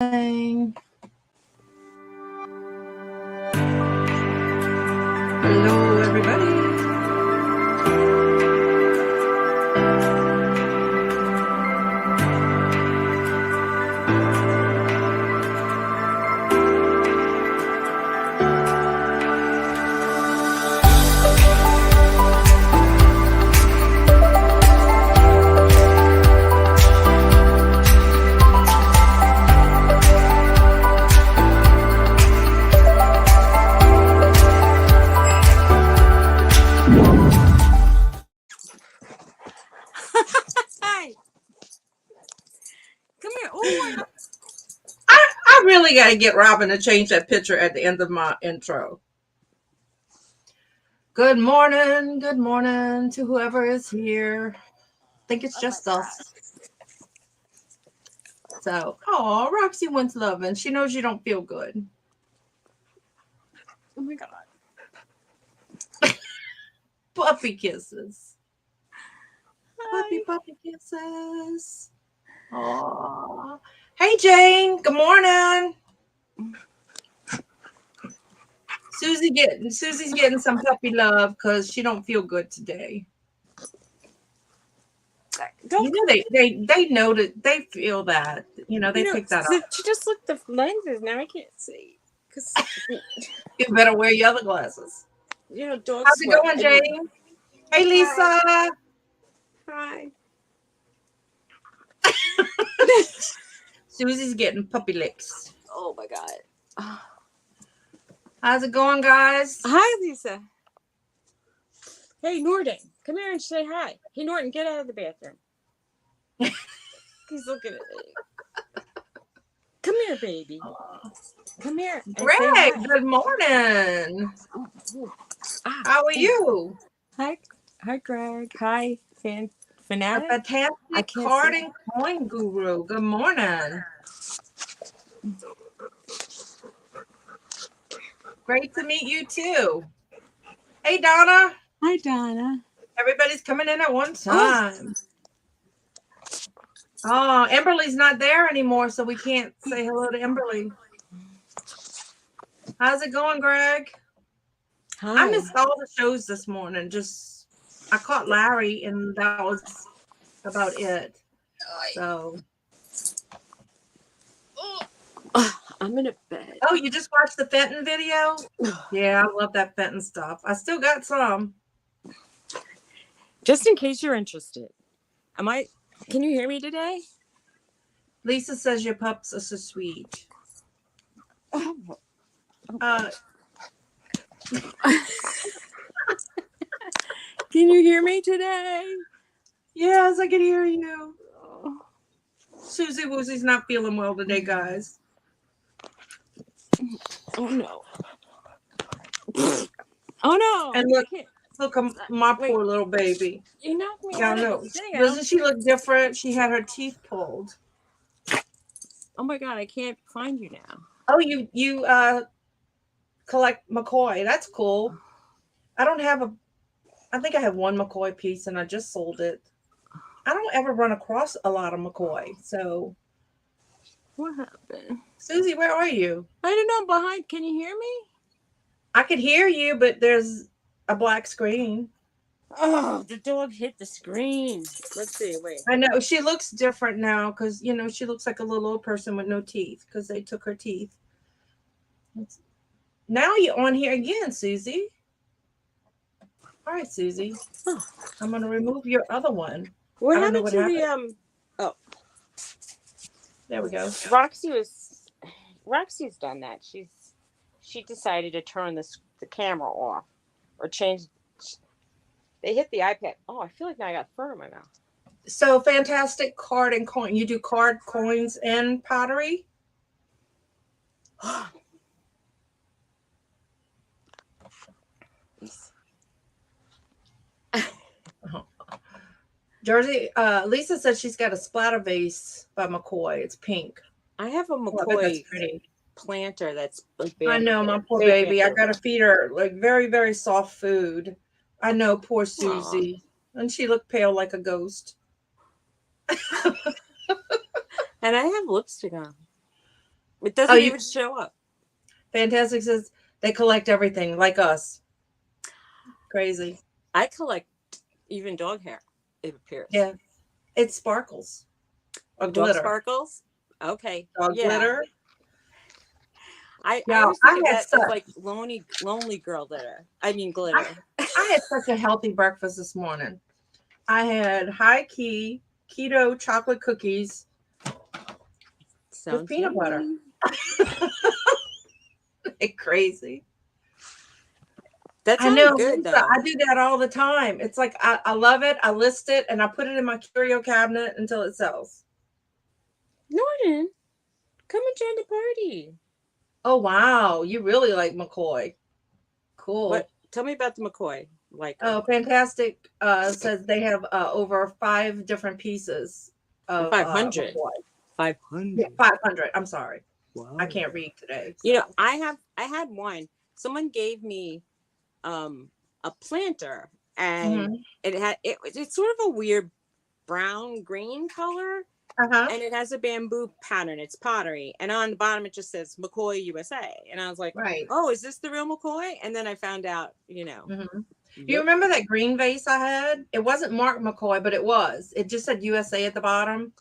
Hello, everybody. Hi. Come here. Oh, I really got to get Robin to change that picture at the end of my intro. Good morning to whoever is here. I think it's just us. So, oh, Roxy wants love, and she knows you don't feel good. oh my God. Puppy kisses. Hi. Puppy kisses. Oh, hey Jane. Good morning. Suzy's getting some puppy love because she don't feel good today. Don't. They know that they feel that. They pick that up. She just looked the lenses. Now I can't see. Because, You better wear your other glasses. dogs. How's it going, Jane? Hey, Lisa. Hi. Suzy's getting puppy licks. Oh my God. How's it going, guys? Hi, Lisa. Hey, Norton. Come here and say hi. Hey, Norton, get out of the bathroom. He's looking at me. Come here, baby. Come here. Greg, good morning. How are you? Hi, Greg. Hi, A fanatic. fantastic card and coin guru. Good morning. Great to meet you too. Hey, Donna. Hi, Donna. Everybody's coming in at one time. Oh, Emberly's not there anymore, so we can't say hello to Emberly. How's it going, Greg? Hi. I missed all the shows this morning. I caught Larry, and that was about it. So. I'm in a bed. Oh, you just watched the Fenton video? Yeah, I love that Fenton stuff. I still got some. Just in case you're interested. Can you hear me today? Lisa says your pups are so sweet. Can you hear me today? Yes, I can hear you. Suzy Woozy's not feeling well today, guys. Oh no. Oh no. And look, my poor little baby. You knocked me Yeah, out. no. Doesn't she look different? She had her teeth pulled. Oh my God, I can't find you now. Oh, you collect McCoy. That's cool. I think I have one McCoy piece and I just sold it. I don't ever run across a lot of McCoy. So What happened? Suzy, where are you? I don't know. Behind. Can you hear me? I could hear you, but there's a black screen. Oh, the dog hit the screen. Let's see. Wait. I know she looks different now because she looks like a little old person with no teeth because they took her teeth. Now you're on here again, Suzy. All right, Suzy. I'm gonna remove your other one. What I don't know happened what to happened. Oh, there we go. Roxy's done that. She decided to turn the camera off or change. They hit the iPad. Oh, I feel like now I got fur in my mouth. So fantastic card and coin. You do card, coins, and pottery? Jersey, Lisa said she's got a splatter vase by McCoy. It's pink. I have a McCoy planter that's like big. I know, my poor baby. I gotta feed her like very, very soft food. I know, poor Suzy. Aww. And she looked pale like a ghost. And I have lipstick on. It Oh, doesn't you even show up. Fantastic says they collect everything like us. Crazy. I collect even dog hair, it appears. Yeah. It sparkles. Or Dog glitter. sparkles? Okay. Dog Yeah. glitter. I Yeah. always think of that as like lonely girl glitter. I mean I, glitter. I had such a healthy breakfast this morning. I had high key keto chocolate cookies with Sounds peanut butter. yummy. It's crazy. That I know, sounds good Lisa. though. I do that all the time. It's like I love it. I list it and I put it in my curio cabinet until it sells. Norton, come and join the party. Oh wow, you really like McCoy. Cool. What? Tell me about the McCoy. Like Oh, fantastic. Says they have over 5 different pieces of 500. McCoy. Yeah, 500. 500. I'm sorry. I Wow. can't read today. You know, So. I had one. Someone gave me a planter, and Hmm. it's sort of a weird brown green color, Uh-huh. and it has a bamboo pattern. It's pottery, and on the bottom it just says McCoy USA. And I was like, Right. "Oh, is this the real McCoy?" And then I found out, Hmm. Do you yep. remember that green vase I had? It wasn't marked McCoy, but it was. It just said USA at the bottom.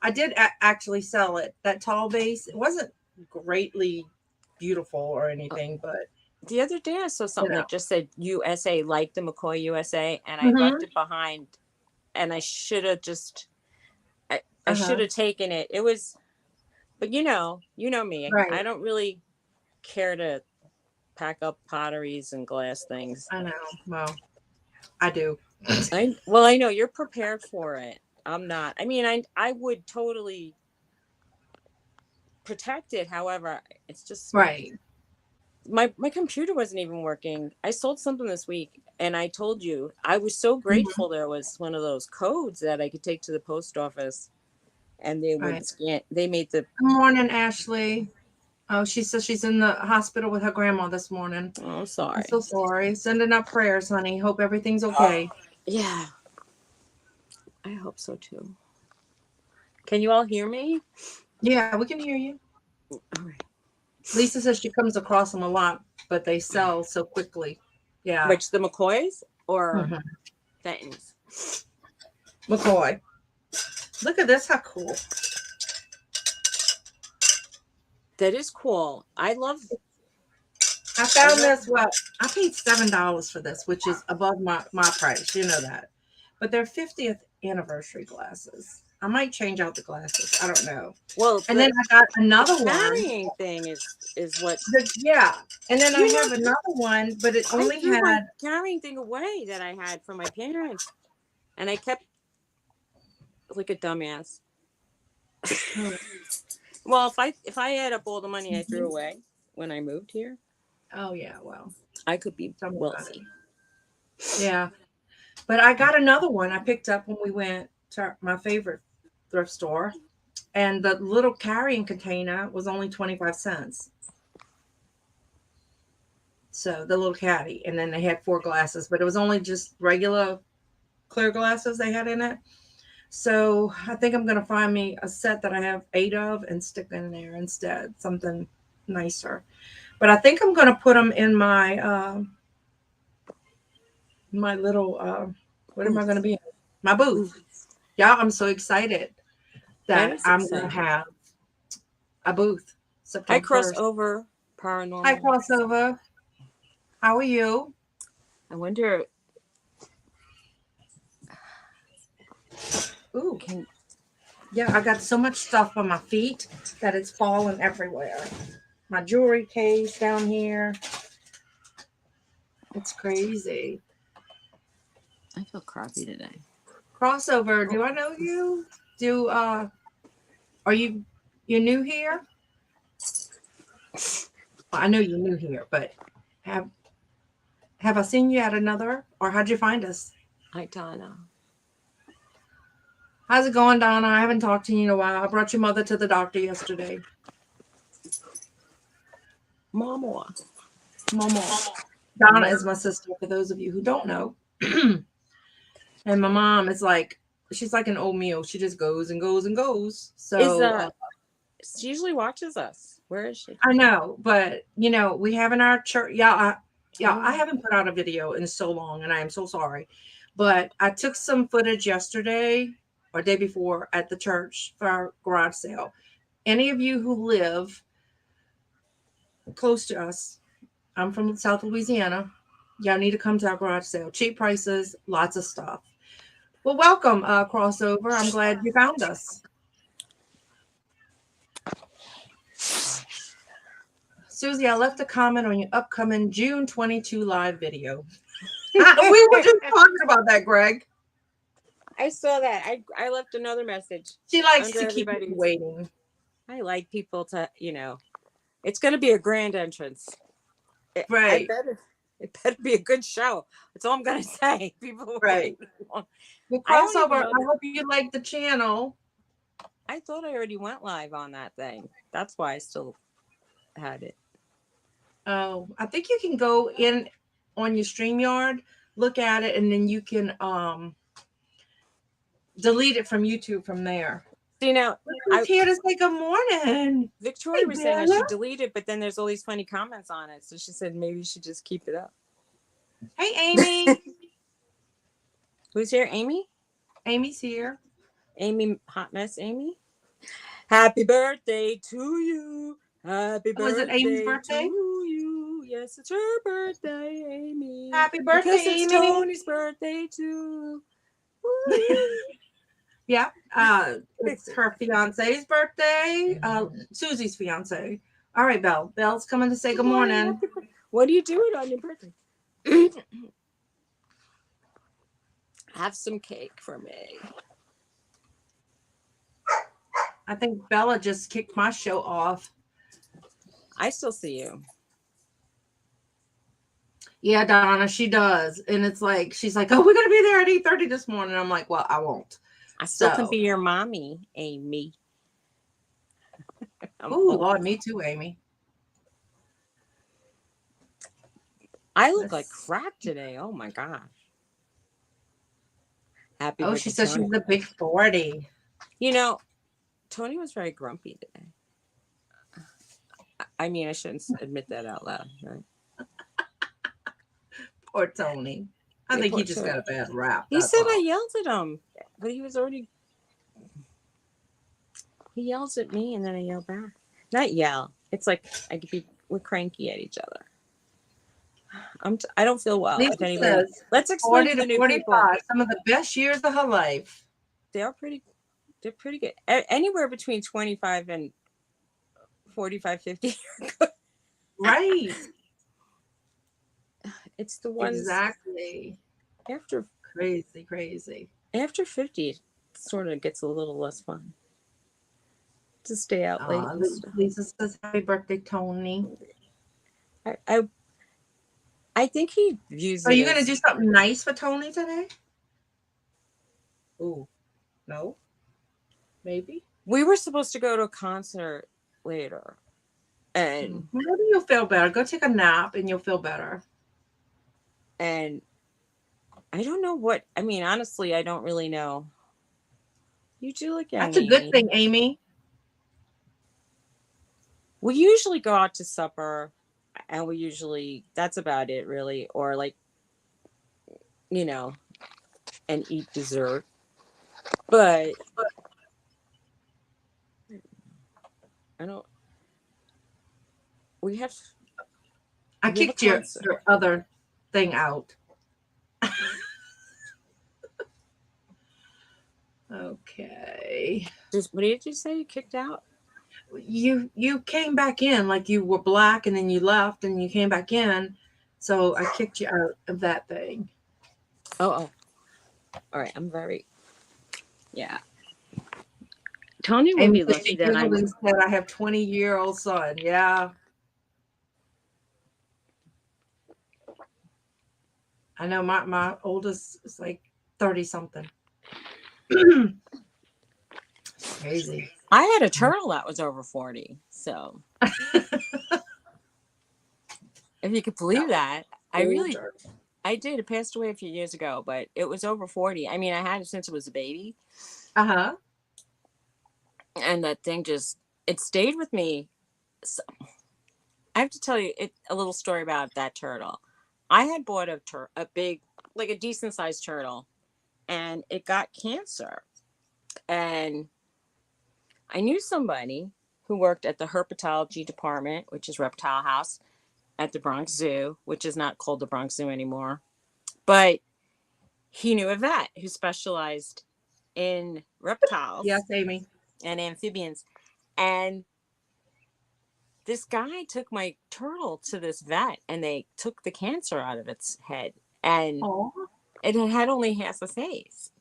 I did actually sell it. That tall vase. It wasn't greatly beautiful or anything, but The other day I saw you something know. that just said USA, like the McCoy USA, and I left Hmm. it behind, and I should have just I should Uh-huh. have taken it. It was, but you know me. Right. I don't really care to pack up potteries and glass things. I know. Well, I do. I know you're prepared for it. I'm not. I mean, I would totally protect it. However, it's just Right. my computer wasn't even working. I sold something this week, and I told you I was so Hmm. grateful there was one of those codes that I could take to the post office, and they would Right. scan. They made the. Good morning, Ashley. Oh, she says she's in the hospital with her grandma this morning. Oh, I'm sorry. so sorry. Sending up prayers, honey. Hope everything's okay. Yeah, I hope so too. Can you all hear me? Yeah, we can hear you. All right. Lisa says she comes across them a lot, but they sell so quickly. Yeah. Which the McCoys or Hmm. Fentons? McCoy. Look at this. How cool. That is cool. I love. I I found love. this. Well, I paid $7 for this, which is above my price. You know that. But they're 50th anniversary glasses. I might change out the glasses. I don't know. Well, And then I got the another one. carrying thing is what. Yeah. And then I You know, have another one, but it I only threw my had. carrying thing away that I had from my parents, and I kept like a dumbass. Oh, Well, if I add up all the money I threw mhm. away when I moved here, Oh yeah. Well, I could be tell me about it. wealthy. Yeah. But I got another one I picked up when we went to my favorite thrift store. And the little carrying container was only 25 cents. So the little caddy. And then they had 4 glasses, but it was only just regular clear glasses they had in it. So I think I'm going to find me a set that I have 8 of and stick in there instead. Something nicer. But I think I'm going to put them in my little, what am I going to Booth. be in? My booth. Booth. Yeah, I'm so excited That that is I'm going to exciting. have a booth Hi, September 1st. crossover Hi, paranormal. crossover. How are you? I wonder, Ooh, can yeah, I got so much stuff on my feet that it's falling everywhere. My jewelry case down here. It's crazy. I feel crappy today? Crossover, Oh, do I know you? Do are you new here? Well, I know you're new here, but have have I seen you at another or how'd you find us? hi Donna. How's it going, Donna? I haven't talked to you in a while. I brought your mother to the doctor yesterday. Mama. Mama. Donna Mama. is my sister, for those of you who don't know. And my mom is like, she's like an old meal. She just goes and goes and goes. Is So She usually watches us. Where is she? I know, but we have in our church. Yeah, I Oh, haven't put out a video in so long, and I am so sorry. But I took some footage yesterday or day before at the church for our garage sale. Any of you who live close to us, I'm from South Louisiana. Y'all need to come to our garage sale. Cheap prices, lots of stuff. Well, welcome, crossover. I'm glad you found us. Suzy, I left a comment on your upcoming June 22 live video. We were just talking about that, Greg. I saw that. I left another message She likes under to keep you everybody's. waiting. I like people to, it's going to be a grand entrance. Right. It better be a good show. That's all I'm going to say. People are Right. waiting. Well, I don't even crossover, know I hope you like the channel. I thought I already went live on that thing. That's why I still had it. Oh, I think you can go in on your StreamYard, look at it, and then you can delete it from YouTube from there. See, now, Look who's here to say good morning. Victoria Hey, was saying I Bella. should delete it, but then there's all these funny comments on it. So she said maybe you should just keep it up. Hey, Amy. Who's here? Amy? Amy's here. Amy, hot mess Amy? Happy birthday to you. Happy Was it Amy's birthday to birthday? you. Yes, it's her birthday, Amy. Happy birthday, because it's Amy. Tony's birthday too. Yeah. It's her fiance's birthday. Suzy's fiance. All right, Belle. Belle's coming to say good morning. What do you do on your birthday? Have some cake for me. I think Bella just kicked my show off. I still see you. Yeah, Donna, she does. And it's like, she's like, oh, we're going to be there at 8:30 this morning. I'm like, well, I won't. I still can be your mommy, Amy. Oh, Lord, me too, Amy. I look like crap today. Oh, my gosh. Happy birthday, she says Tony. she's a big 40. Tony was very grumpy today. I mean, I shouldn't admit that out loud, right? Poor Tony. I think he just got a bad rap. He said I yelled at him, but he was already... He yells at me, and then I yell back. Not yell. It's like we're cranky at each other. I don't feel well. Lisa says, let's explain 40 to the new 45, people. some of the best years of her life. They're pretty good. Anywhere between 25 and 45, 50. Right. It's the ones exactly after crazy. After 50, it sort of gets a little less fun to stay out late. Lisa says, "Happy birthday, Tony." I think he views. Are you going to do something nice for Tony today? Ooh, no, maybe. We were supposed to go to a concert later, and maybe you'll feel better. Go take a nap, and you'll feel better. And I don't know what. I mean, honestly, I don't really know. You do look young. That's a good thing, Amy. We usually go out to supper, and that's about it, really. Or and eat dessert. But I don't. We have. I kicked your other thing out. Okay. What did you say? You kicked out? You came back in like you were black, and then you left, and you came back in. So I kicked you out of that thing. Oh. All right. I'm very. Yeah. Tony will be lucky that I said I have 20-year-old son. Yeah. I know my oldest is like 30-something. Crazy. I had a turtle that was over 40. So if you could believe that, I did. It passed away a few years ago, but it was over 40. I mean, I had it since it was a baby. Uh-huh. And that thing just it stayed with me. So, I have to tell you a little story about that turtle. I had bought a big, like a decent sized turtle, and it got cancer. And I knew somebody who worked at the herpetology department, which is reptile house at the Bronx Zoo, which is not called the Bronx Zoo anymore. But he knew a vet who specialized in reptiles Yes, Amy. and amphibians. And this guy took my turtle to this vet and they took the cancer out of its head. And Oh, it had only half a face.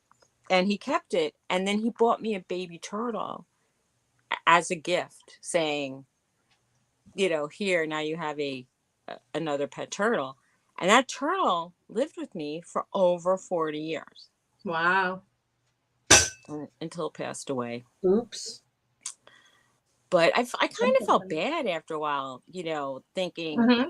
And he kept it. And then he bought me a baby turtle as a gift, saying, here, now you have another pet turtle. And that turtle lived with me for over 40 years wow. until it passed away. Oops. But I kind That's of so felt funny. bad after a while, thinking Hmm.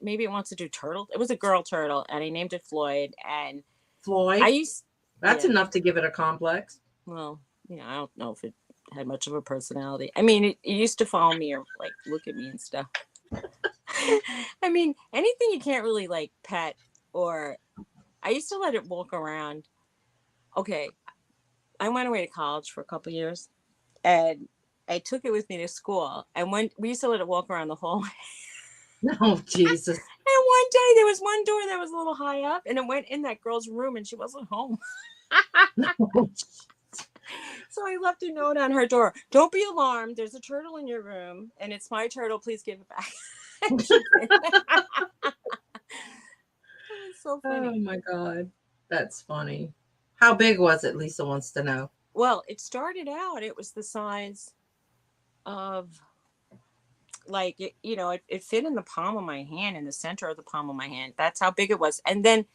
maybe it wants to do turtle. It was a girl turtle, and I named it Floyd. And I Floyd. used, That's yeah, enough to give it a complex. well, I don't know if it had much of a personality. I mean, it used to follow me or like look at me and stuff. I mean, anything you can't really like pet, or I used to let it walk around. Okay, I went away to college for a couple years, and I took it with me to school. And when we used to let it walk around the hallway. Oh, Jesus. And one day there was one door that was a little high up, and it went in that girl's room, and she wasn't home. So I left a note on her door. Don't be alarmed. There's a turtle in your room, and it's my turtle. Please give it back. And she did. It was so Oh funny. my God. That's funny. How big was it? Lisa wants to know. Well, it started out, it was the size of like it fit in the palm of my hand, in the center of the palm of my hand. That's how big it was. And then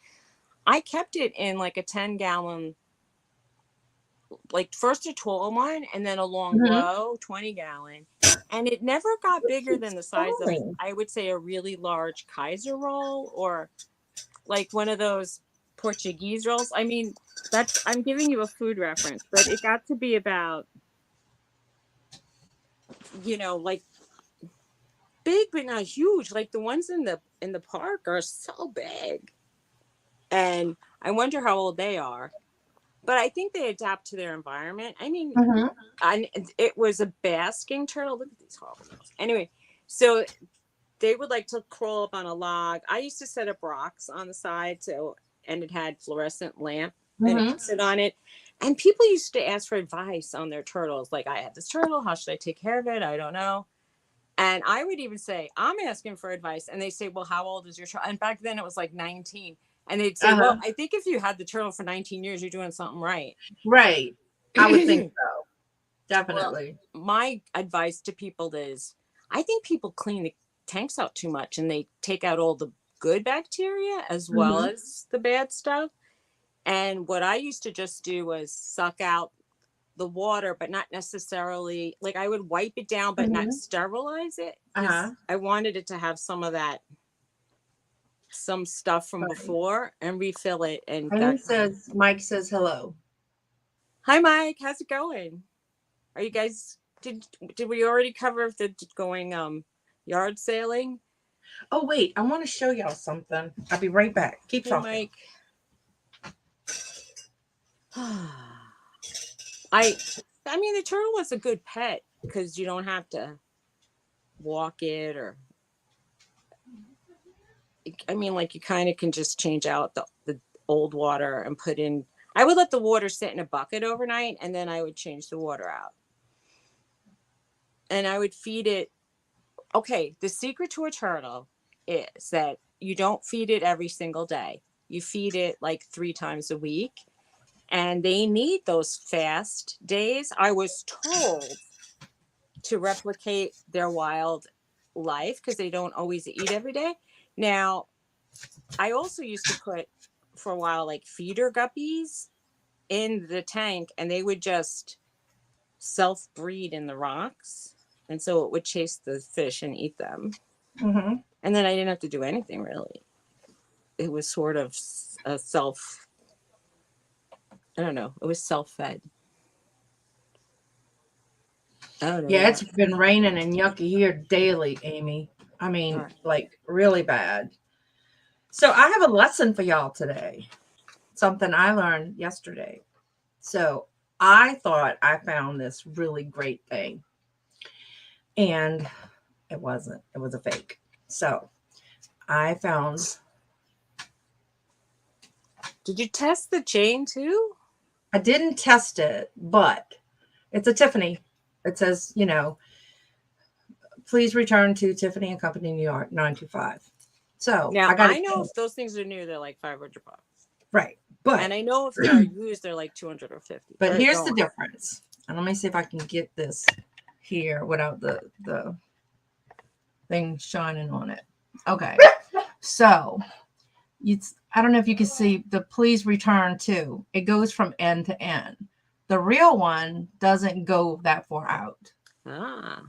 I kept it in like a 10-gallon, like first a tall one and then a long Hmm. low 20-gallon. And it never got What bigger than keeps the size of, falling? I would say, a really large Kaiser roll, or like one of those Portuguese rolls. I mean, I'm giving you a food reference, but it got to be about, like big but not huge. Like the ones in the park are so big. And I wonder how old they are. But I think they adapt to their environment. I mean, Hmm. it was a basking turtle. Look at these horrible nails. Anyway, so they would like to crawl up on a log. I used to set up rocks on the side, and it had fluorescent lamp, and it Hmm. could sit on it. And people used to ask for advice on their turtles. Like, I have this turtle. How should I take care of it? I don't know. And I would even say, I'm asking for advice. And they say, well, how old is your turtle? And back then it was like 19. And they'd say, well, Uh-huh. I think if you had the turtle for 19 years, you're doing something right. Right. I would think so. Well, Definitely. my advice to people is, I think people clean the tanks out too much, and they take out all the good bacteria as well Hmm. as the bad stuff. And what I used to just do was suck out the water, but not necessarily, like, I would wipe it down, but not Hmm. sterilize it, because Uh-huh. I wanted it to have some stuff from Right. before, and refill it. And Amy says, Mike says hello. hi, Mike, how's it going? Are you guys, did we already cover the going yard sailing? Oh, wait. I want to show y'all something. I'll be right back. Keep Hey, talking. Mike. I I mean, the turtle was a good pet because you don't have to walk it, or I mean, like, you kind of can just change out the old water and put in. I would let the water sit in a bucket overnight, and then I would change the water out, and I would feed it. Okay, the secret to a turtle is that you don't feed it every single day. You feed it like 3 times a week, and they need those fast days. I was told to replicate their wild life because they don't always eat every day. Now, I also used to put, for a while, like feeder guppies in the tank, and they would just self breed in the rocks. And so it would chase the fish and eat them. Hmm. And then I didn't have to do anything really. It was sort of a I don't know, it was self fed. Oh, no, Yeah, no. it's been raining and yucky here daily, Amy. I All mean, right. like really bad. So I have a lesson for y'all today. Something I learned yesterday. So I thought I found this really great thing, and it wasn't. It was a fake. So I found. Did you test the chain too? I didn't test it, but it's a Tiffany. It says, please return to Tiffany and Company, New York, 925. So Now I got I it. know if those things are new, they're like $500, Right. But and I know if they are used, they're like 250. but All right, here's go the on. difference. And let me see if I can get this here without the thing shining on it. Okay. So I don't know if you can see the please return to. It goes from end to end. The real one doesn't go that far out. Ah,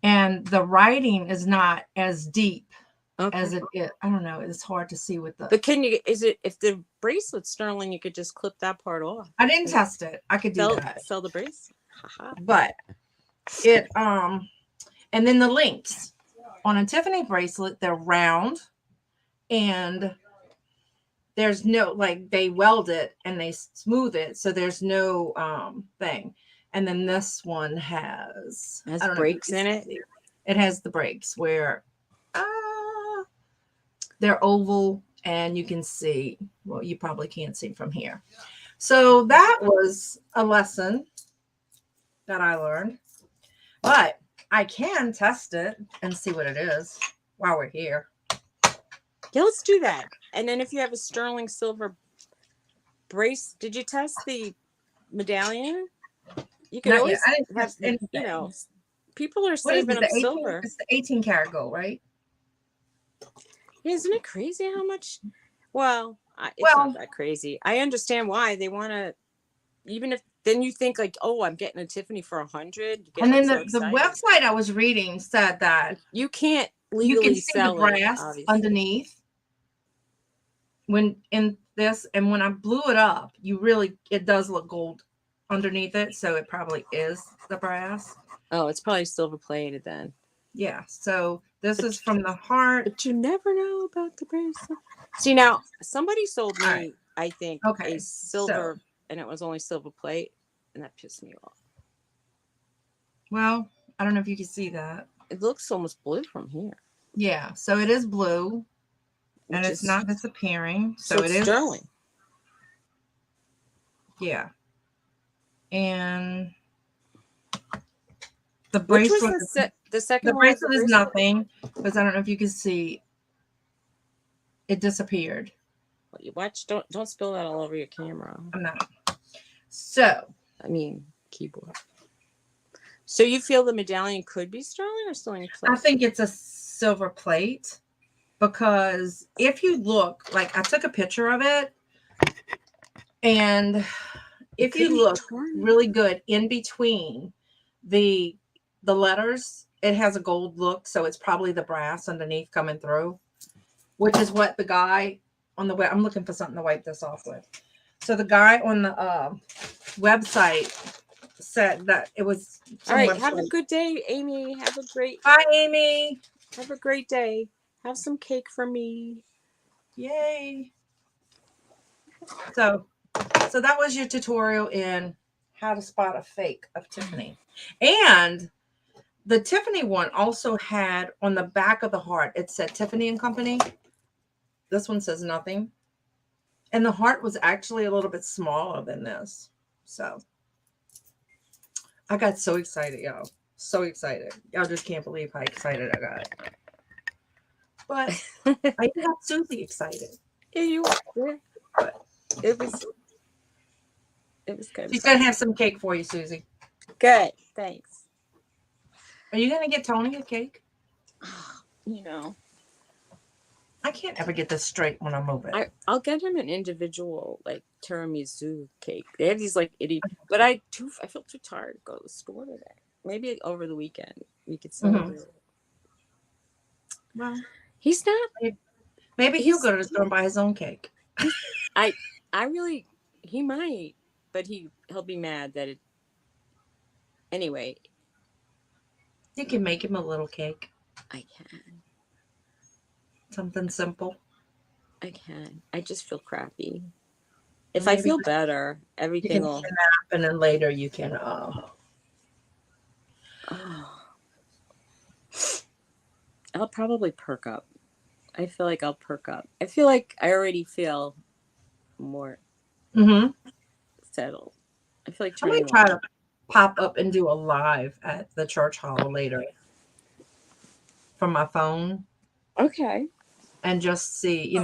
And the writing is not as deep okay. as it is. I don't know. It's hard to see with the. But can you? Is it if the bracelet's sterling, you could just clip that part off. I didn't test it. I could do that. Sell the bracelet. Haha. But it and then the links on a Tiffany bracelet, they're round and there's no like they weld it and they smooth it so there's no thing. And then this one has It has I don't know if you breaks can in it. see. It has the breaks where they're oval and you can see, well, you probably can't see from here. So that was a lesson that I learned. But I can test it and see what it is while we're here. Yeah, let's do that. And then if you have a sterling silver brace, did you test the medallion? You could Not yet. always I didn't have, test anything. people are What is saving it? up The 18? silver. It's the 18 karat gold, right? Isn't it crazy how much? Well, it's not Well, that crazy. I understand why they want to, even if then you think like, oh, I'm getting a Tiffany for 100. You get and like then so the excited. website I was reading said that You can't you can legally see the sell it, brass obviously. underneath when in this, and when I blew it up, it does look gold underneath it, so it probably is the brass. Oh, it's probably silver plated then. Yeah, so this But is from the heart. but you never know about the bracelet. See, now somebody sold All right. me, I think, a Okay. So, silver, and it was only silver plate, and that pissed me off. well, I don't know if you can see that. It looks almost blue from here, Yeah, so it is blue and which it's is not disappearing. so So it it's is, sterling. yeah. And the Which was bracelet, the the second one was the bracelet is bracelet. nothing because I don't know if you can see it disappeared. Well, you watch. Don't spill that all over your camera. I'm not. So I mean, keyboard. So you feel the medallion could be sterling or sterling I plate? think it's a silver plate because if you look, like I took a picture of it, and It if could you be look torn. really good in between the the letters, it has a gold look, so it's probably the brass underneath coming through, which is what the guy on the web. I'm looking for something to wipe this off with. So the guy on the website said that it was All some right. Have a website. good day, Amy. Hi, Amy. Have a great day. Have some cake for me. Yay. So, so that was your tutorial in how to spot a fake of Tiffany. And the Tiffany one also had on the back of the heart, it said Tiffany and Company. This one says nothing. And the heart was actually a little bit smaller than this. So I got so excited, y'all. So excited. Y'all just can't believe how excited I got. But I got Suzy excited. Yeah, you were. But It was. It was kind of she's fun. gonna have some cake for you, Suzy. Good. Thanks. Are you gonna get Tony a cake? You know, I can't ever get this straight when I move it. I'll get him an individual like tiramisu cake. They have these like itty, but I feel too tired to go to the store today. Maybe over the weekend we could celebrate. Well, He's not. maybe he'll He's. go to the store and buy his own cake. He's. I. I really. He might, but he'll be mad that it. Anyway, You can make him a little cake, I can. something simple. I can. I just feel crappy. And If I maybe feel better, you everything can take will. a nap, and then later you can. Oh, I'll probably perk up. I feel like I'll perk up. I feel like I already feel more Mm-hmm. settled. I feel like I might turning try on. to pop up and do a live at the church hall later from my phone Okay. and just see,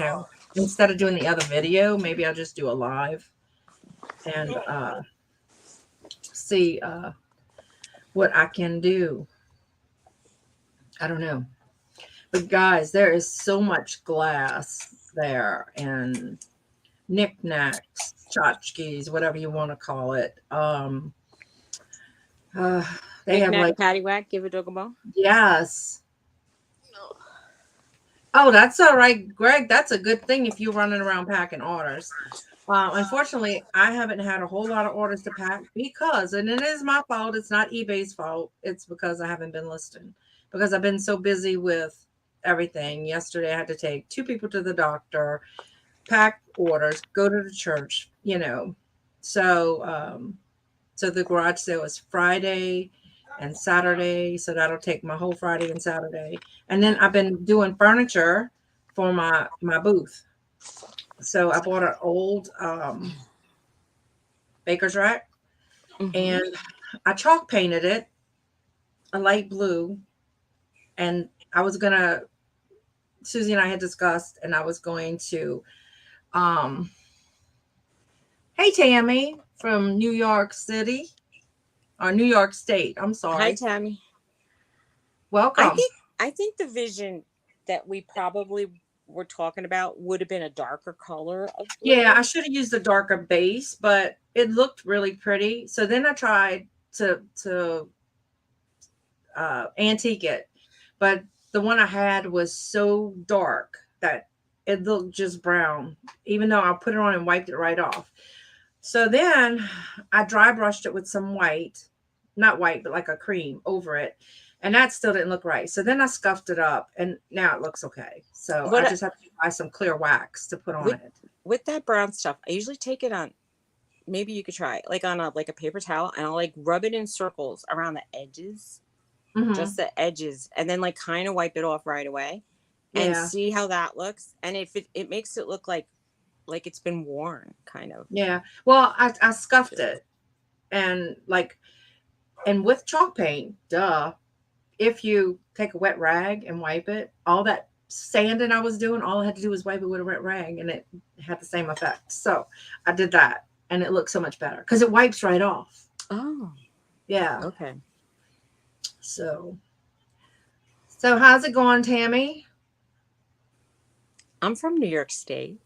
instead of doing the other video, maybe I'll just do a live and see what I can do. I don't know. But guys, there is so much glass there and knickknacks, tchotchkes, whatever you want to call it. Uh, they Knick have knack, like, paddywhack, give a dog a bone. yes. Oh, that's all right, Greg. That's a good thing if you're running around packing orders. Unfortunately, I haven't had a whole lot of orders to pack because, and it is my fault. It's not eBay's fault. It's because I haven't been listing because I've been so busy with everything. Yesterday, I had to take two people to the doctor, pack orders, go to the church. So, so the garage sale is Friday and Saturday. So that'll take my whole Friday and Saturday. And then I've been doing furniture for my booth. So I bought an old baker's rack Mm-hmm. and I chalk painted it a light blue. And I was gonna Susie and I had discussed, and I was going to um hey Tammy from New York City or New York State. I'm Hi, sorry. Tammy. I Welcome. think I think the vision that we probably were talking about would have been a darker color of Yeah, blue. I should have used a darker base, but it looked really pretty. So then I tried to antique it, but the one I had was so dark that it looked just brown, even though I put it on and wiped it right off. So then I dry brushed it with some white, not white, but like a cream over it. And that still didn't look right. So then I scuffed it up and now it looks okay. So I What just have to buy some clear wax to put on with it. with that brown stuff, I usually take it on. Maybe you could try it, like on a paper towel, and I'll like rub it in circles around the edges, Hmm. just the edges, and then like kind of wipe it off right away, and Yeah. see how that looks. And if it makes it look like it's been worn, kind of. Yeah. Well, I scuffed it and and with chalk paint, duh, if you take a wet rag and wipe it, all that sanding I was doing, all I had to do was wipe it with a wet rag and it had the same effect. So I did that and it looked so much better because it wipes right off. Oh, Yeah. okay. So, so how's it going, Tammy? I'm from New York State,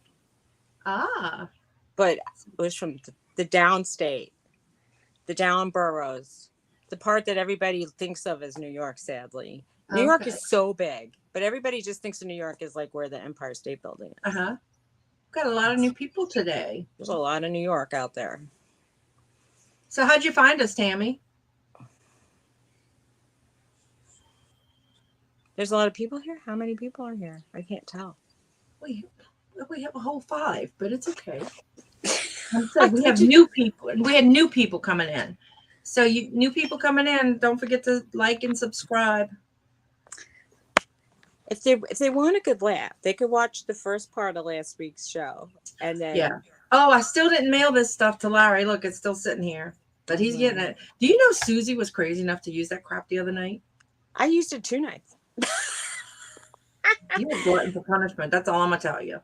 Ah, but it was from the downstate, the down boroughs, the part that everybody thinks of as New York, sadly. New York okay. is so big, but everybody just thinks of New York as like where the Empire State Building Uh is. huh. Got a lot of new people today. There's a lot of New York out there. So how'd you find us, Tammy? There's a lot of people here. How many people are here? I can't tell. We we have a whole five, but it's okay. Like I I said, we have thought you. new people, and we had new people coming in. So you new people coming in, don't forget to like and subscribe. If they want a good laugh, they could watch the first part of last week's show, and Yeah. then. Oh, I still didn't mail this stuff to Larry. Look, it's still sitting here, but he's getting Well, it. Do you know Susie was crazy enough to use that crap the other night? I used it 2 nights. You were glutton for punishment. That's all I'm gonna tell you.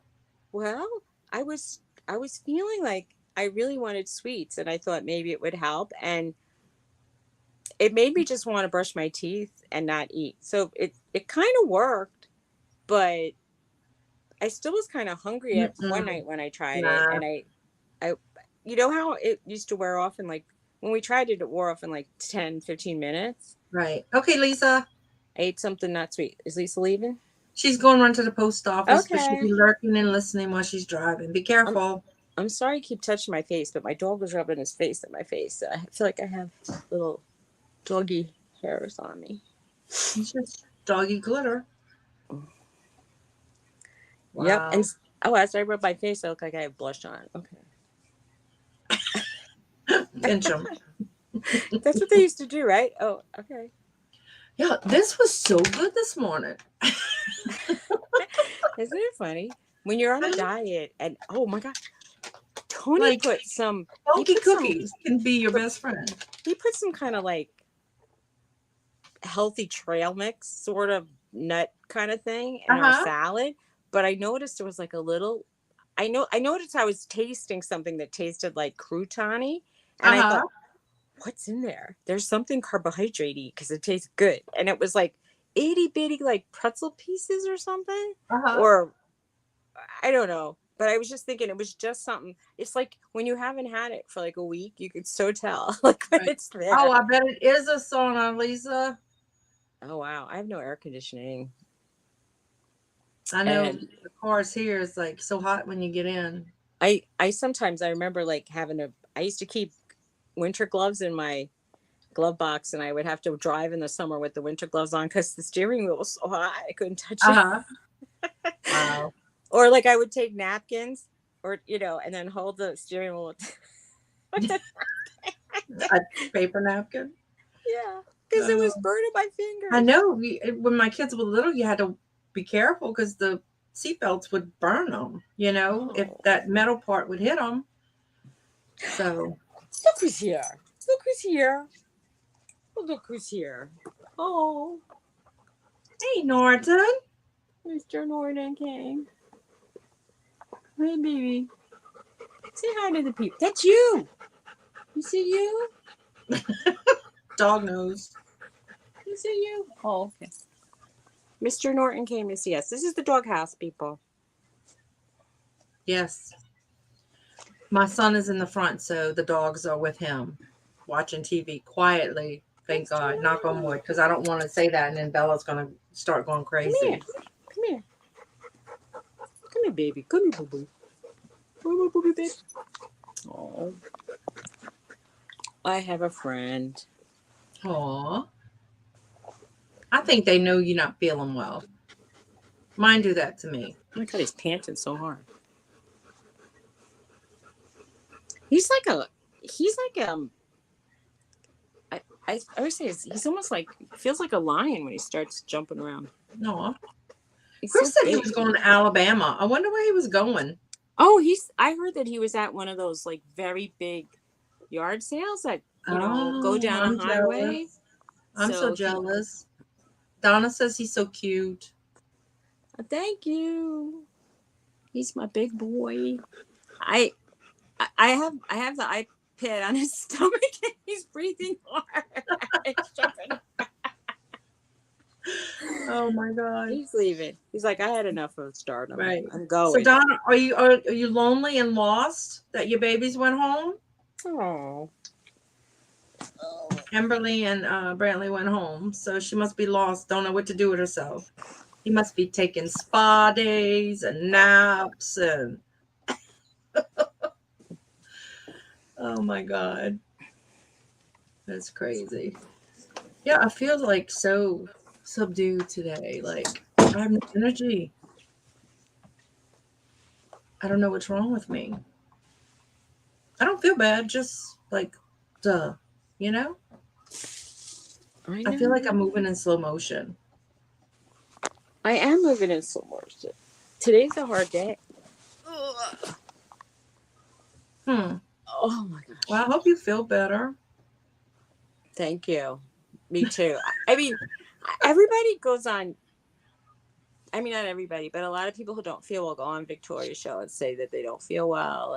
Well, I was feeling like I really wanted sweets, and I thought maybe it would help, and it made me just want to brush my teeth and not eat. So it kind of worked, but I still was kind of hungry at one Mm-mm. night when I tried it, Nah. and I you know how it used to wear off in like when we tried it wore off in like 10-15 minutes. Right. Okay, Lisa. I ate something not sweet. Is Lisa leaving? She's going to run to the post office, but she'll Okay. be lurking and listening while she's driving. Be I'm careful. I'm sorry I keep touching my face, but my dog was rubbing his face at my face. So I feel like I have little doggy hairs on me. It's just doggy glitter. Yep. And Wow. oh, as I rub my face, I look like I have blush on. Okay. Pinch them. That's what they used to do, right? Oh, okay. Yeah, this was so good this morning. Isn't it funny? When you're on a diet and oh my god, Tony Like put some he healthy put some cookies can be your best friend. he put some kind of like healthy trail mix sort of nut kind of thing in Uh our huh. salad, but I noticed there was like a little I noticed I was tasting something that tasted like croutony and Uh I huh. thought, what's in there? There's something carbohydrate because it tastes good. And it was like itty bitty like pretzel pieces or something. Uh huh. Or I don't know. But I was just thinking it was just something. It's like when you haven't had it for like a week, you could so tell like when Right. it's Oh, there. I bet it is a sauna, Lisa. Oh wow. I have no air conditioning. I know And the cars here is like so hot when you get in. I sometimes I remember like having a I used to keep winter gloves in my glove box and I would have to drive in the summer with the winter gloves on because the steering wheel was so hot I couldn't touch Uh it. huh. Wow. Or like I would take napkins or and then hold the steering wheel with the, A paper napkin. yeah, because it was Oh, burning my I fingers. know. When my kids were little, you had to be careful because the seatbelts would burn them. You know, if Oh, that metal part would hit them. So, look who's here. Look who's here. Oh, look who's here. Oh, hey, Norton. Mr. Norton came. Hey, baby. Say hi to the people. That's you. You see you? Dog nose. You see you? Oh, okay. Mr. Norton came to see us. This is the doghouse, people. Yes. My son is in the front, so the dogs are with him watching TV quietly. Thank Mr. God. Knock on Norton. wood, because I don't want to say that and then Bella's going to start going Come here. crazy. Come here. Come here, baby. Come here, boo boo. Come here, boo boo, baby. Oh, I have a friend. Aw. I think they know you're not feeling well. Mine do that to me. Oh my god, he's panting so hard. He's like a. He's like I I would say he's almost like feels like a lion when he starts jumping around. Aw. He's Chris so said he big. was going to Alabama. I wonder where he was going. Oh, he's. I heard that he was at one of those like very big yard sales that go Oh, down a I'm highway. jealous. I'm so So he. jealous. Donna says he's so cute. Thank you. He's my big boy. I I have the iPad on his stomach and he's breathing hard. It's jumping. Oh my God. He's leaving. He's like, I had enough of stardom. Right. I'm So going. Donna, are you lonely and lost that your babies went home? Oh. Kimberly and Brantley went home, so she must be lost. Don't know what to do with herself. He must be taking spa days and naps and oh my God, that's crazy. Yeah, I feel like so subdued today. Like I have no energy. I don't know what's wrong with me. I don't feel bad, just like duh, you know? I I feel like know. I'm moving in slow motion. I am moving in slow motion. Today's a hard day. Ugh. Hmm. Oh my Well, gosh. I hope you feel better. Thank you. Me too. I mean, everybody goes on. I mean, not everybody, but a lot of people who don't feel well go on Victoria's show and say that they don't feel well,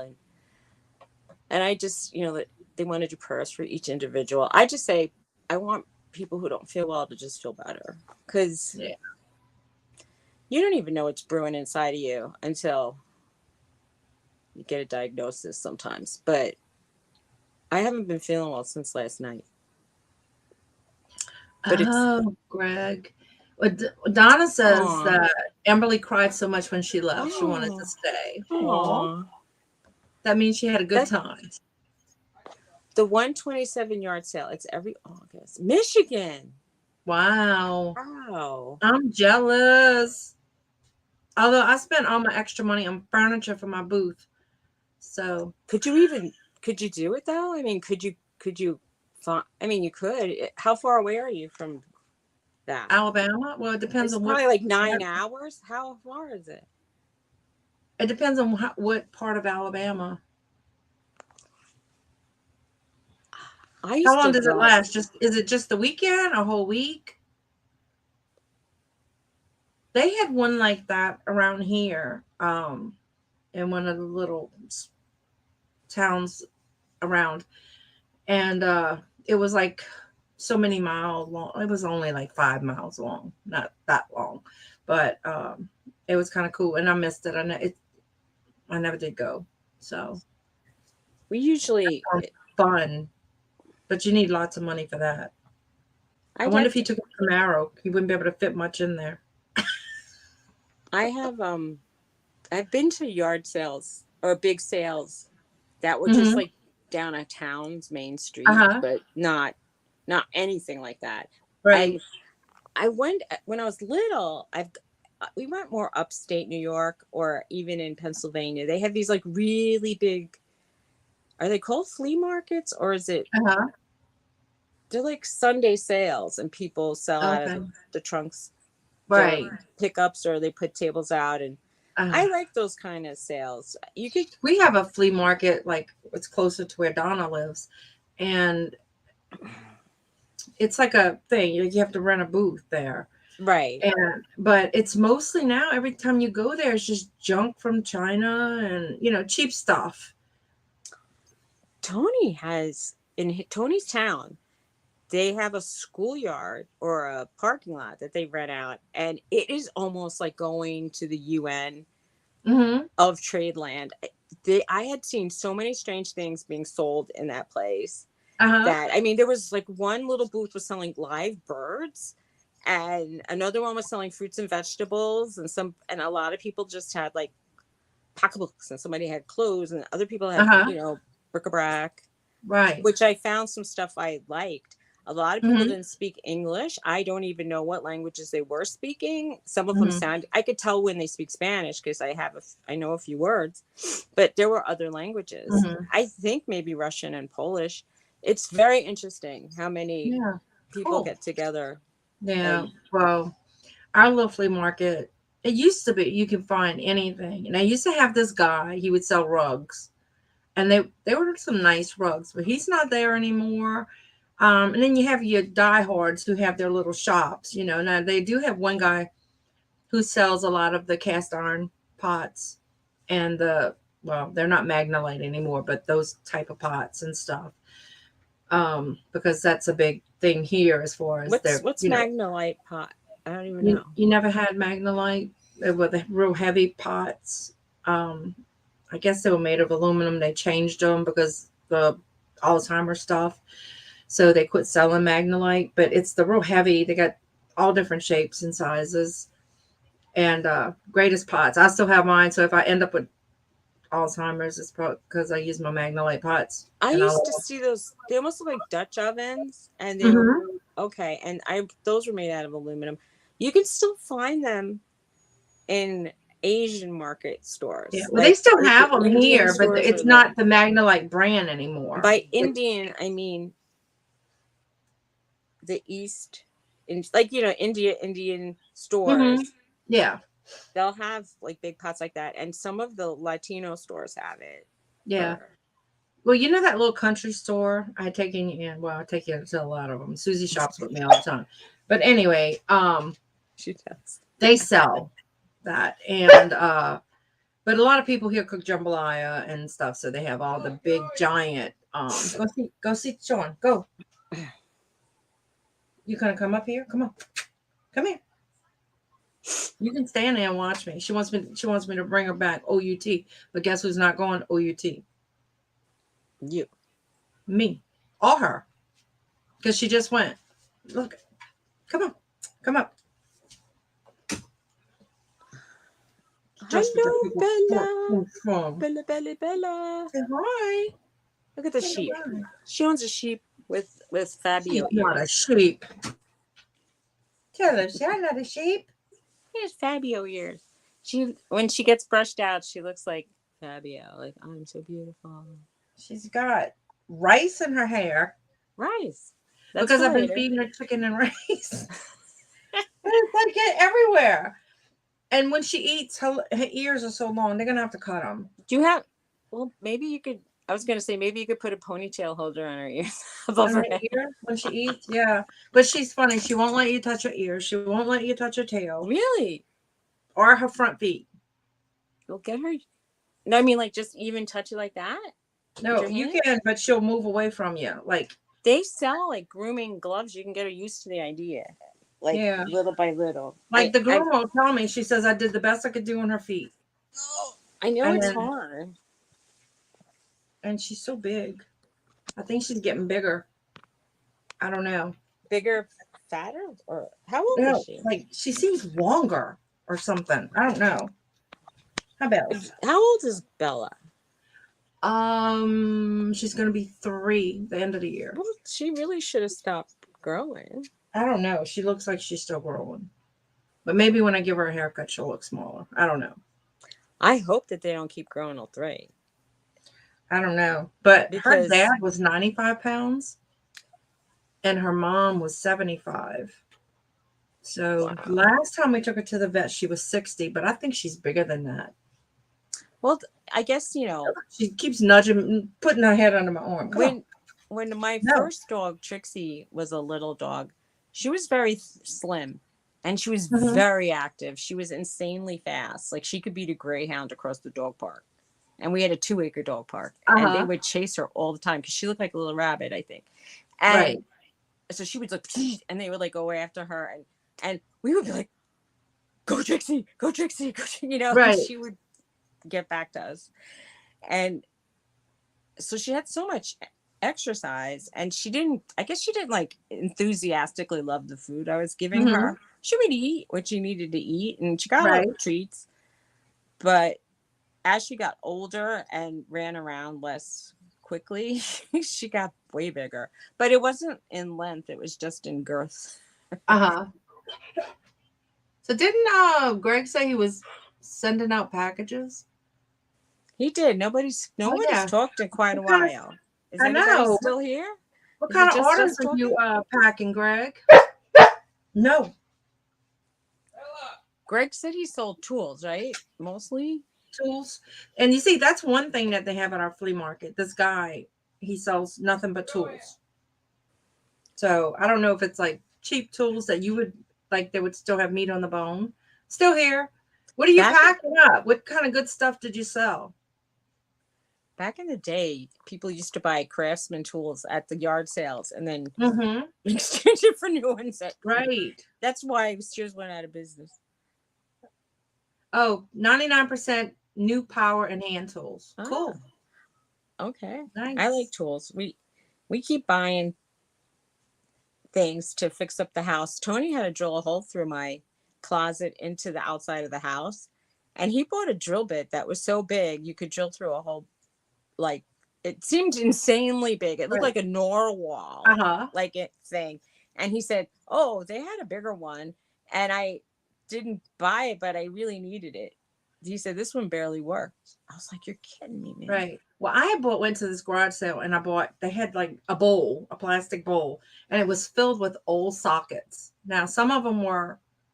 and I just that they want to do prayers for each individual. I just say I want people who don't feel well to just feel better because Yeah. you don't even know what's brewing inside of you until you get a diagnosis sometimes. But I haven't been feeling well since last night. But it's Oh, Greg. Well, Donna says aw, that Amberly cried so much when she left. She wanted to aw, stay. Aw. aw. That means she had a good That time. the 127 yard sale. It's every August. Michigan. Wow. Wow. I'm jealous. Although I spent all my extra money on furniture for my booth. So Could you even could you do it though? I mean, could you I mean, you could. How far away are you from that? Alabama, well, it depends It's on what probably like 9 hours. How far is it? it depends on what part of Alabama. I How used long to does it drive. last? Just is it just the weekend, a whole week? They had one like that around here, in one of the little towns around, and it was like so many miles long. It was only like 5 miles long, not that long, but it was kind of cool, and I missed it. I never did go, so We usually fun, but you need lots of money for that. I I'd wonder like if he to took a Camaro, he wouldn't be able to fit much in there. I have I've been to yard sales or big sales that were just Hmm. like down a town's main Uh street, huh. but not anything like that. Right. And I went when I was little. I've We went more upstate New York or even in Pennsylvania. They have these like really big. Are they called flea markets or is it? Uh huh. They're like Sunday sales and people sell out of Okay. the trunks, their Right. pickups, or they put tables out. And Uh huh. I like those kind of sales. You could We have a flea market like it's closer to where Donna lives, and it's like a thing. You have to rent a booth there, right. and but it's mostly now. Every time you go there, it's just junk from China and cheap stuff. Tony has in Tony's town. They have a schoolyard or a parking lot that they rent out, and it is almost like going to the UN Mm-hmm. of trade land. I had seen so many strange things being sold in that place Uh huh. that I mean, there was like one little booth was selling live birds, and another one was selling fruits and vegetables, and a lot of people just had like pocketbooks, and somebody had clothes, and other people Uh had huh. bric-a-brac, Right. which I found some stuff I liked. A lot of people Mm-hmm. didn't speak English. I don't even know what languages they were speaking. Some of them Mm-hmm. sound I could tell when they speak Spanish because I know a few words, but there were other languages. Mm-hmm. I think maybe Russian and Polish. It's very interesting how many Yeah. people Cool. get together Yeah. and Well, our little flea market. It used to be you can find anything, and I used to have this guy. He would sell rugs, and they were some nice rugs, but he's not there anymore. And then you have your diehards who have their little shops. Now they do have one guy who sells a lot of the cast iron pots and they're not Magnolite anymore, but those type of pots and stuff. Because that's a big thing here as far as what's Magnolite pot? I don't even know. you never had Magnolite. They were the real heavy pots. Um, I guess they were made of aluminum. They changed them because the Alzheimer's stuff. So they quit selling Magnolite, but it's the real heavy. They got all different shapes and sizes and greatest pots. I still have mine. So if I end up with Alzheimer's, it's probably because I use my Magnolite pots I and used I'll. to see those. They almost look like Dutch ovens, and they were Mhm. okay. And I those were made out of aluminum. You can still find them in Asian market Yeah. stores, Well, they still like the have them Indian here, but stores or it's the. not the Magnolite brand anymore. By It's Indian, I mean the East, in like Indian hmm stores. yeah. They'll have like big pots like that, and some of the Latino stores have it. Yeah. Or Well, that little country store I had taken you in. Well, I take you to a lot of them. Susie shops with me all the time. But anyway, she does. they sell that, and but a lot of people here cook jambalaya and stuff, so they have all the big giant. Go see Sean. Go. You gonna come up here? Come on, come here. You can stand there and watch me. She wants me to bring her back OUT, but guess who's not going OUT? You. Me, or her, because she just went. Look, come on, come up. Just with the Hello, people Bella. from. Bella, Bella, Bella. Say hi. Look at the Say sheep. hi. She owns a sheep with She's Fabio not a ears. sheep. Tell her, say, I love a sheep. He has Fabio ears. She when she gets brushed out, she looks like Fabio. Like I'm so beautiful. She's got rice in her hair Rice. That's because for I've been later. feeding her chicken and rice. And it's like it everywhere. And when she eats, her ears are so long, they're gonna have to cut them. Do you have? Well, maybe you could. I was gonna say maybe you could put a ponytail holder on her ears above On her her head. ear when she eats, yeah. But she's funny. She won't let you touch her ears. She won't let you touch her tail Really? or her front feet. You'll get her. No, I mean like just even touch it like that with No, your you hand. can, but she'll move away from you. Like, They sell like grooming gloves. You can get her used to the idea, like yeah. little by little. Like the groom will tell me, she says I did the best I could do on her feet. I know And it's then hard. and she's so big. I think she's getting bigger. I don't know. Bigger, fatter, or how old is No, she? like she seems longer or something. I don't know. How about? How old is Bella? She's gonna be 3 the end of the year. Well, she really should have stopped growing. I don't know. She looks like she's still growing. But maybe when I give her a haircut, she'll look smaller. I don't know. I hope that they don't keep growing all three I don't know. But her because dad was 95 pounds and her mom was 75. So wow. last time we took her to the vet, she was 60, but I think she's bigger than that. Well, I guess She keeps nudging, putting her head under my arm. Come on. when my No. first dog Trixie was a little dog, she was very slim, and she was Mhm. very active. She was insanely fast. Like she could beat a greyhound across the dog park. And we had a 2-acre dog park, and they Uh-huh. would chase her all the time because she looked like a little rabbit, I think. And Right. so she would like, and they would like go after her, and we would be like, "Go Trixie, go Trixie, go!" And Right. she would get back to us. And so she had so much exercise, and she didn't. I guess she didn't like enthusiastically love the food I was giving Hmm. her. She would eat what she needed to eat, and she got Right. little treats, but as she got older and ran around less quickly, she got way bigger. But it wasn't in length, it was just in girth. Uh-huh. So didn't Greg say he was sending out packages? He did. Oh Nobody's yeah. talked in quite a What kind of while. Is I anybody know. still here? What Is it kind of just orders us are you talking? packing, Greg? No. Greg said he sold tools, right? Mostly. Tools. And you see, that's one thing that they have at our flea market. This guy, he sells nothing but tools. So I don't know if it's like cheap tools that you would like they would still have meat on the bone. Still here. What are you Back packing up? What kind of good stuff did you sell? back in the day, people used to buy craftsman tools at the yard sales and then Mm-hmm. exchange it for new ones. Right. That's why Sears went out of business. Oh, 99% new power and hand tools. Ah, Cool. okay. I like Nice. tools. We keep buying things to fix up the house. Tony had to drill a hole through my closet into the outside of the house, and he bought a drill bit that was so big you could drill through a whole, like, it seemed insanely big. It looked Right. like a narwhal, Uh-huh. like it thing. And he said, "Oh, they had a bigger one, and I didn't buy it, but I really needed it." He said this one barely worked. I was like, "You're kidding me, man." Right. Well, went to this garage sale and they had like a plastic bowl, and it was filled with old sockets. Now, some of them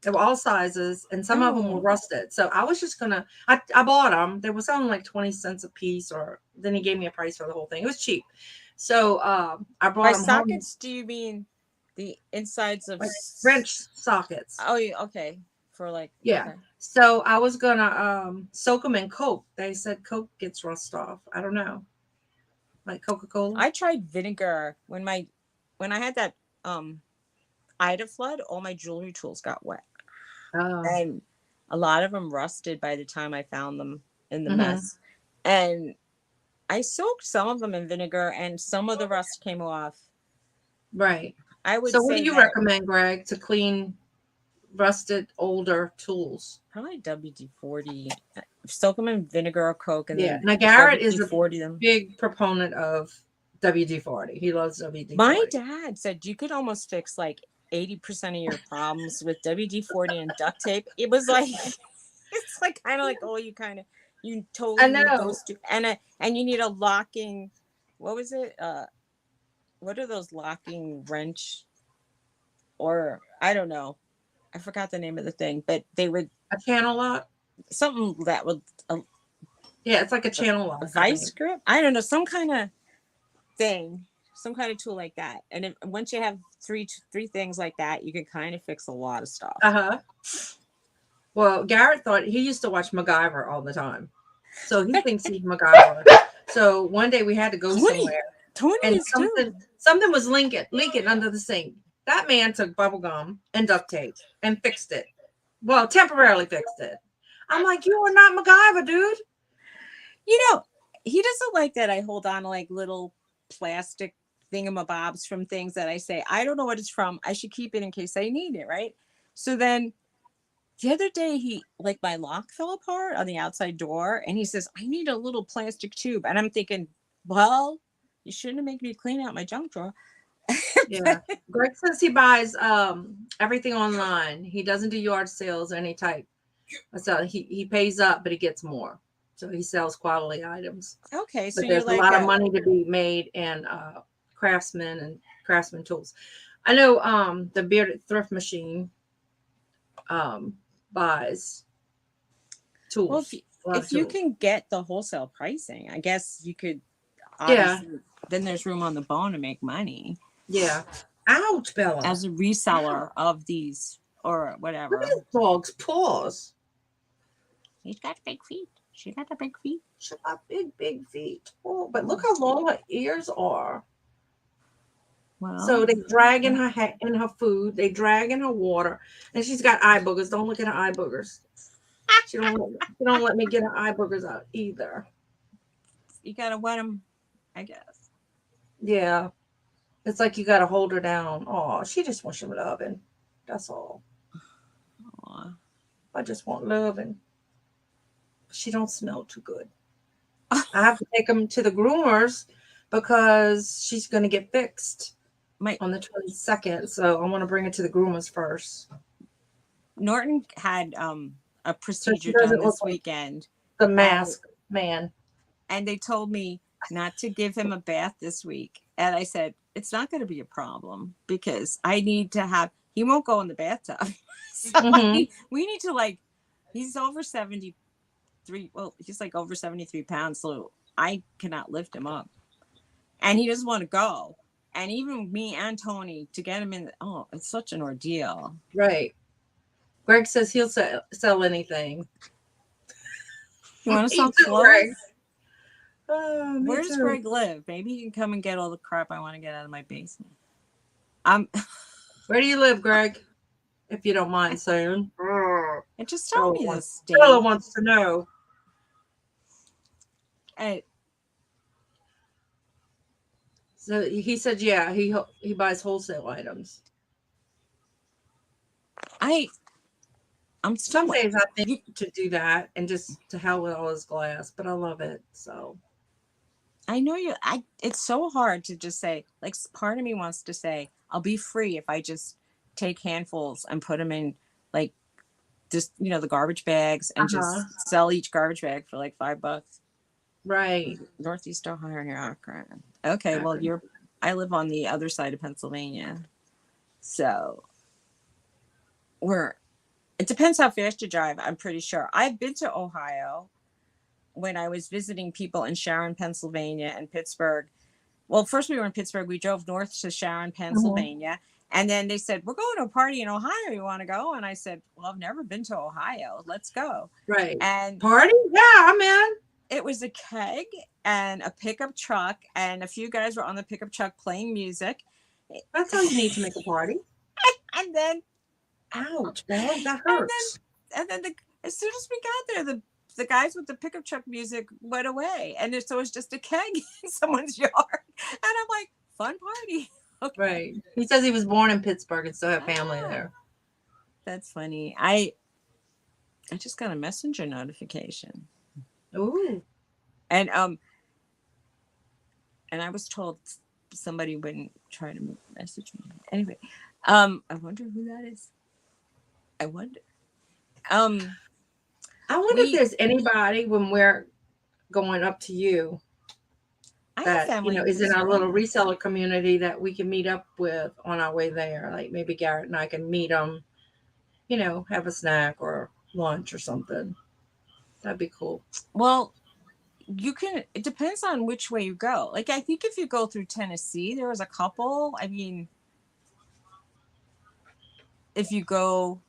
they were all sizes and some of them were Oh, rusted. So I was just I bought them. They were selling like 20 cents a piece, or then he gave me a price for the whole thing. It was cheap. So I by brought them home, sockets, do you mean the insides of? like wrench sockets. Oh, okay. For like, Yeah. okay. So I was gonna soak them in Coke. They said Coke gets rust off. I don't know. Like Coca-Cola. I tried vinegar when I had that um Ida flood. All my jewelry tools got wet, Oh. and a lot of them rusted by the time I found them in the Mhm. mess. And I soaked some of them in vinegar, and some of the rust came off. Right. I would So what do say you that recommend, Greg, to clean rusted older tools? probably WD-40. Soak them in vinegar or Coke, and Yeah. then Now Garrett is a WD-40 them. big proponent of WD-40. He loves My WD-40. dad said you could almost fix like 80% of your problems with WD-40 and duct tape. It was like it's like kind of like, oh, you I totally need know. those two, and you need a locking. What was it? What are those locking wrench, or I don't know. I forgot the name of the thing, but they would A channel lock. something that would Yeah, it's like a a, channel a lock, I vice think. grip. I don't know, some kind of thing, some kind of tool like that. And once you have three things like that, you can kind of fix a lot of stuff. Uh-huh. Well, Garrett thought he used to watch MacGyver all the time. So he thinks he's MacGyver. So one day we had to go Tony, somewhere Tony and is too. something was leaking under the sink. That man took bubble gum and duct tape and fixed it. Well, temporarily fixed it. I'm like, you are not MacGyver, dude. You know, he doesn't like that I hold on to like little plastic thingamabobs from things that I say, I don't know what it's from. I should keep it in case I need it, right? So then the other day, like my lock fell apart on the outside door, and he says, I need a little plastic tube. And I'm thinking, well, you shouldn't have made me clean out my junk drawer. Yeah. Greg says he buys everything online. He doesn't do yard sales any type. So he pays up, but he gets more. So he sells quality items. Okay, so But you're there's a like lot of money to be made in craftsman tools. I know the Bearded Thrift Machine um buys well, tools, a lot of if you tools. can get the wholesale pricing, I guess you could Yeah, obviously, then there's room on the bone to make money yeah. Ouch, Bella. as a Ow. reseller of these or Look at whatever. this dog's paws. He's got big feet. She got the big feet. She got big, big feet. Oh, but look how long her ears are. Well, So they drag in in her food. They drag in her water, and she's got eye boogers. Don't look at her eye boogers. She don't let me get her eye boogers out either. you gotta wet them, I guess. Yeah, it's like you got to hold her down. Oh, she just wants some loving. That's all. Aw. I just want loving. She don't smell too good. I have to take them to the groomers because she's going to get fixed My on the 22nd. So I want to bring it to the groomers first, Norton had a so she procedure done doesn't look this like weekend, the and mask man. they told me not to give him a bath this week. And I said, it's not going to be a problem because I need to have, he won't go in the bathtub. So Hmm. we need to like, he's over 73. Well, he's like over 73 pounds. So I cannot lift him up and he doesn't want to go. And even me and Tony to get him in, oh, it's such an ordeal. Right. Greg says he'll sell anything. You want to Me sell too, Greg. clothes? Oh, me Where does too. Greg live? Maybe he can come and get all the crap I want to get out of my basement. I'm Where do you live, Greg? If you don't mind saying. and just tell Bella me the wants, Bella state. wants to know. I So he said, yeah, he buys wholesale items. I I'm Some still days I think you, to do that and just to hell with all his glass, but I love it. So I know you I it's so hard to just say like part of me wants to say I'll be free if I just take handfuls and put them in like just the garbage bags uh and huh, just sell each garbage bag for like $5. right. Northeast Ohio here, Akron. Okay, well Akron. I live on the other side of Pennsylvania. So we're it depends how fast you drive, I'm pretty sure. I've been to Ohio when I was visiting people in Sharon, Pennsylvania and Pittsburgh. Well, first we were in Pittsburgh. We drove north to Sharon, Hmm. Pennsylvania. And then they said, we're going to a party in Ohio. You want to go? And I said, well, I've never been to Ohio. Let's go. Right. And Party? Yeah, I'm in. it was a keg and a pickup truck. And a few guys were on the pickup truck playing music. That's how you need to make a party. And then Ouch, Bella, that and hurts. as soon as we got there, the guys with the pickup truck music went away, and so it was just a keg in someone's yard. And I'm like, fun party. Okay. Right. He says he was born in Pittsburgh and still have family Ah, there. that's funny. I just got a messenger notification, Ooh. and I was told somebody wouldn't try to message me anyway. I wonder who that is. I wonder. Um, I wonder if we there's anybody when we're going up to you I have that, family in is in our little Pennsylvania. reseller community that we can meet up with on our way there. Like maybe Garrett and I can meet them, have a snack or lunch or something. That'd be cool. Well, you can. It depends on which way you go. Like I think if you go through Tennessee, there was a couple. I mean, if you go,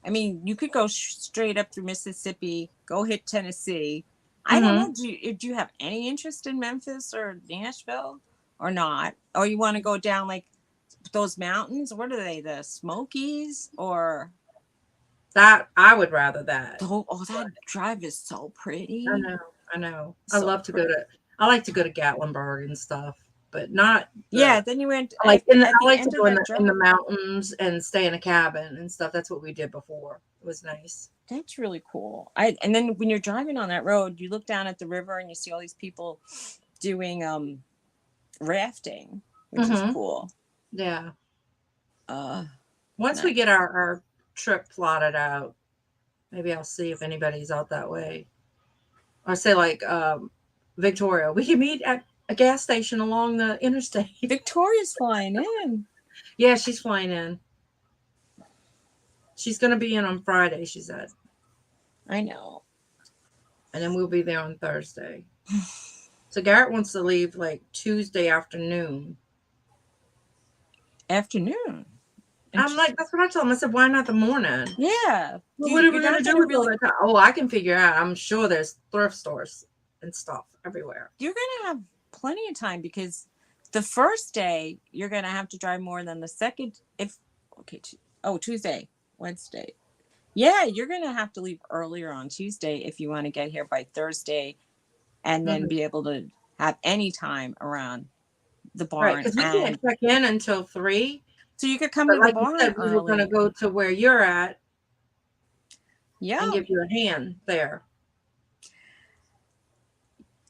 I mean, you could go straight up through Mississippi, go hit Tennessee. I don't know. Hmm. Do you have any interest in Memphis or Nashville or not? Or you want to go down like those mountains? What are they? The Smokies or That I would rather that. oh, that drive is so I pretty. know, I know. I So love to go pretty. to. I like to go to Gatlinburg and stuff, but not Yeah, the. then you went I like in the. at I the like to end of go in that the drive. mountains and stay in a cabin and stuff. That's what we did before. It was nice. That's really cool. I and then when you're driving on that road, you look down at the river and you see all these people doing rafting, which is Hmm. cool. Yeah. Uh Once we get nice. our trip plotted out, maybe I'll see if anybody's out that way. Or say like Victoria, we can meet at a gas station along the interstate. Victoria's flying in. Yeah, she's flying in. She's gonna be in on Friday, she said, I know. and then we'll be there on Thursday. So Garrett wants to leave like Tuesday afternoon. Afternoon. I'm like, Interesting. that's what I told him. I said, why not the morning? Yeah. Well, what You are you're we gonna not do gonna with all really that time? Oh, I can figure out. I'm sure there's thrift stores and stuff everywhere. you're gonna have plenty of time because the first day you're gonna have to drive more than the second if okay Tuesday, Wednesday. Yeah, you're gonna have to leave earlier on Tuesday if you want to get here by Thursday and then Hmm. be able to have any time around the Right, barn because we can't and check in until 3. so you could come But to the like you barn said, we were gonna early. go to where you're at and Yeah, give you a hand there.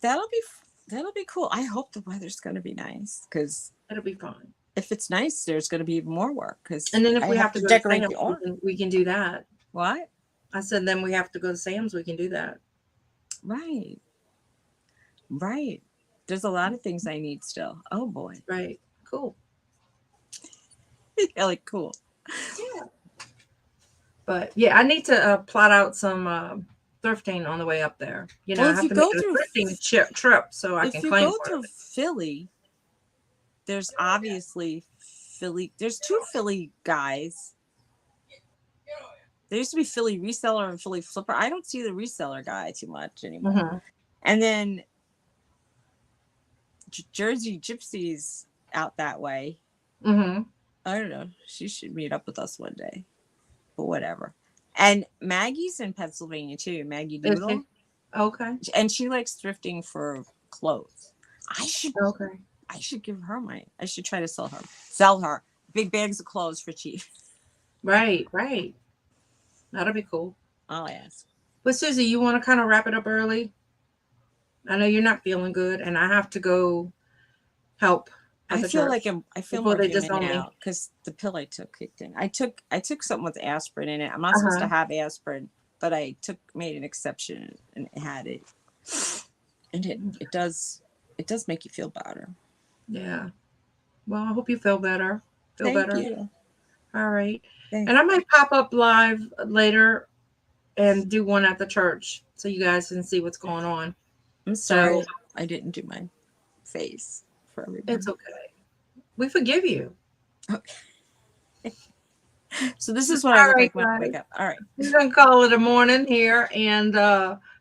that'll be cool. I hope the weather's going to be nice because It'll be fine. if it's nice, there's going to be more work because And then if I we have have to to go to decorate Sam's, the we arm. can do that. What? I said, then we have to go to Sam's, we can do that. Right, right. There's a lot of things I need still. Oh boy, Right. Cool. yeah, like cool. Yeah. But yeah, I need to plot out some thrifting on the way up there. Well, I have to make it a thrifting trip so I can If you claim go part of through Philly, there's obviously Philly. There's two Philly guys. There used to be Philly reseller and Philly flipper. I don't see the reseller guy too much it. anymore. Hmm. And then Jersey Gypsies out that way. Hmm. I don't know. She should meet up with us one day, but whatever. And Maggie's in Pennsylvania too. Maggie Is she? Doodle, Okay. and she likes thrifting for clothes. I should Okay. I should give her my. I should try to sell her big bags of clothes for cheap. Right. Right. That'll be cool. I'll ask. But Susie, you want to kind of wrap it up early? I know you're not feeling good, and I have to go help at the church I feel before more they human disown me. now because the pill I took kicked in. I took something with aspirin in it. I'm not Uh supposed huh. to have aspirin, but I made an exception and it had it, and it does make you feel better. Yeah. Well, I hope you feel better. Feel Thank better. you. All right. Thank. And I might pop up live later and do one at the church so you guys can see what's going on. I'm So sorry I didn't do my face for it's everyone. okay. We forgive you. So this is what I All look right, like when I guys. wake up. All right. We're going to call it a morning here. And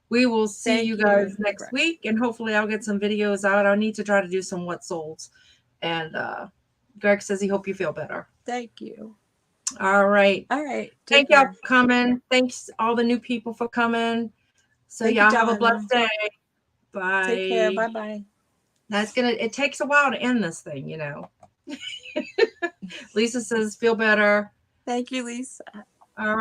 we will see Thank you guys you. next week. And hopefully, I'll get some videos out. I'll need to try to do some what solds. And Greg says he hope you feel better. Thank you. All right. All right. Take Thank y'all care. for coming. Thanks all the new people for coming. So Thank you, y'all have a blessed Donna. day. Take care. Bye. Bye bye. It takes a while to end this thing. Lisa says feel better. Thank you, Lisa.